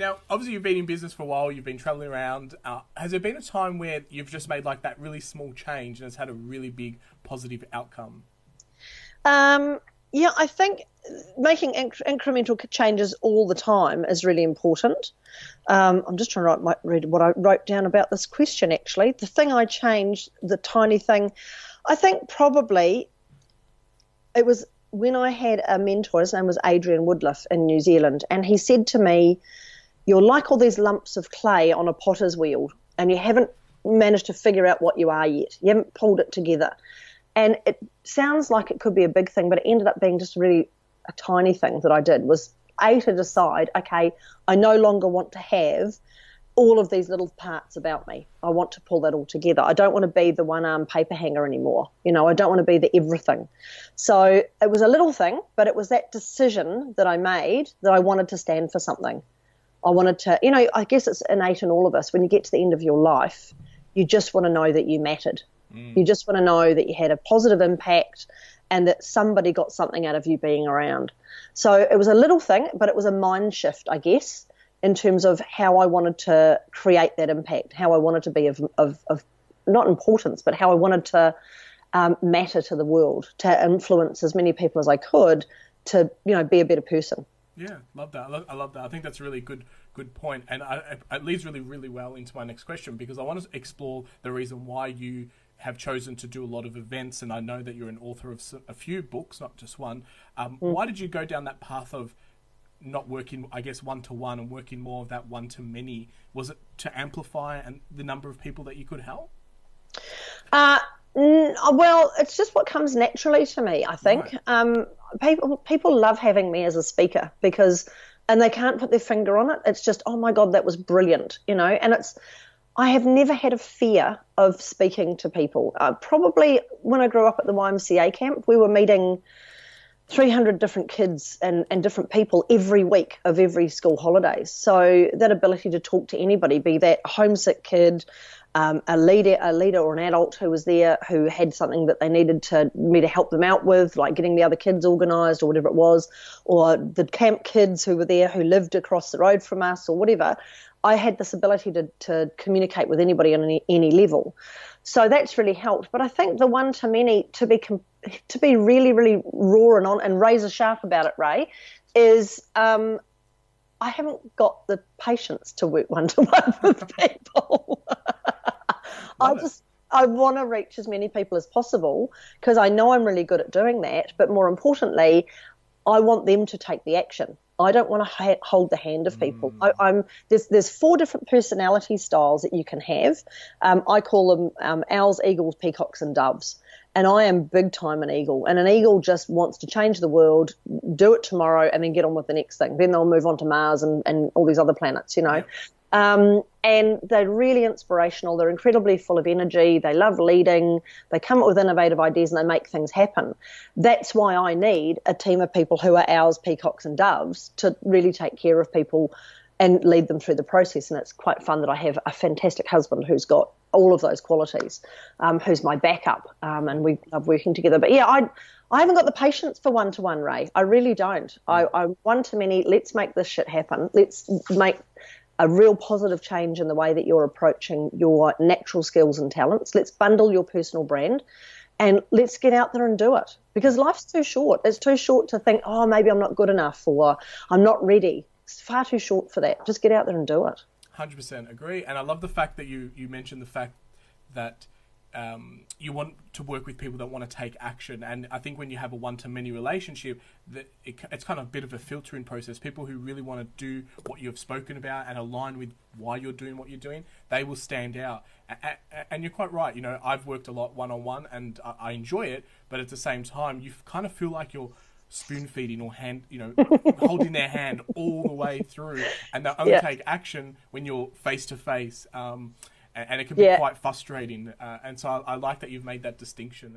Now, obviously, you've been in business for a while. You've been traveling around. Has there been a time where you've just made like that really small change and it's had a really big positive outcome? Yeah, I think making incremental changes all the time is really important. I'm just trying to read what I wrote down about this question, actually. The thing I changed, the tiny thing, I think probably it was when I had a mentor. His name was Adrian Woodliff in New Zealand, and he said to me, "You're like all these lumps of clay on a potter's wheel, and you haven't managed to figure out what you are yet. You haven't pulled it together." And it sounds like it could be a big thing, but it ended up being just really a tiny thing that I did was to decide, okay, I no longer want to have all of these little parts about me. I want to pull that all together. I don't want to be the one-arm paper hanger anymore. I don't want to be the everything. So it was a little thing, but it was that decision that I made that I wanted to stand for something. I wanted to, I guess it's innate in all of us. When you get to the end of your life, you just want to know that you mattered. You just want to know that you had a positive impact and that somebody got something out of you being around. So it was a little thing, but it was a mind shift, I guess, in terms of how I wanted to create that impact, how I wanted to be of not importance, but how I wanted to matter to the world, to influence as many people as I could to, be a better person. Yeah, love that. I love that. I think that's a really good point. And it leads really, really well into my next question, because I want to explore the reason why you have chosen to do a lot of events, and I know that you're an author of a few books, not just one. Why did you go down that path of not working, I guess, one-to-one and working more of that one-to-many? Was it to amplify the number of people that you could help? Well, it's just what comes naturally to me, I think. Right. People love having me as a speaker and they can't put their finger on it. It's just, oh my God, that was brilliant, and I have never had a fear of speaking to people. Probably when I grew up at the YMCA camp, we were meeting 300 different kids and different people every week of every school holidays. So that ability to talk to anybody, be that a homesick kid, a leader or an adult who was there who had something that they needed me to help them out with, like getting the other kids organised or whatever it was, or the camp kids who were there who lived across the road from us or whatever. I had this ability to communicate with anybody on any level. So that's really helped. But I think the one-to-many, to be really, really raw and razor sharp about it, Ray, is I haven't got the patience to work one-to-one with people. I want to reach as many people as possible because I know I'm really good at doing that. But more importantly, I want them to take the action. I don't want to hold the hand of people. There's 4 different personality styles that you can have. I call them owls, eagles, peacocks, and doves. And I am big time an eagle. And an eagle just wants to change the world, do it tomorrow, and then get on with the next thing. Then they'll move on to Mars and all these other planets, Yeah. And they're really inspirational. They're incredibly full of energy. They love leading. They come up with innovative ideas and they make things happen. That's why I need a team of people who are owls, peacocks, and doves to really take care of people and lead them through the process. And it's quite fun that I have a fantastic husband who's got all of those qualities, who's my backup, and we love working together. But yeah, I haven't got the patience for one-to-one, Ray. I really don't. I one-to-many, let's make this shit happen. Let's make a real positive change in the way that you're approaching your natural skills and talents. Let's bundle your personal brand and let's get out there and do it, because life's too short. It's too short to think, oh, maybe I'm not good enough or I'm not ready. It's far too short for that. Just get out there and do it. 100% agree. And I love the fact that you mentioned the fact that you want to work with people that want to take action. And I think when you have a one-to-many relationship, it's kind of a bit of a filtering process. People who really want to do what you've spoken about and align with why you're doing what you're doing, they will stand out. And you're quite right. I've worked a lot one-on-one and I enjoy it, but at the same time, you kind of feel like you're spoon feeding or hand, holding their hand all the way through, and they'll only take action when you're face to face. And it can be quite frustrating. And so I like that you've made that distinction.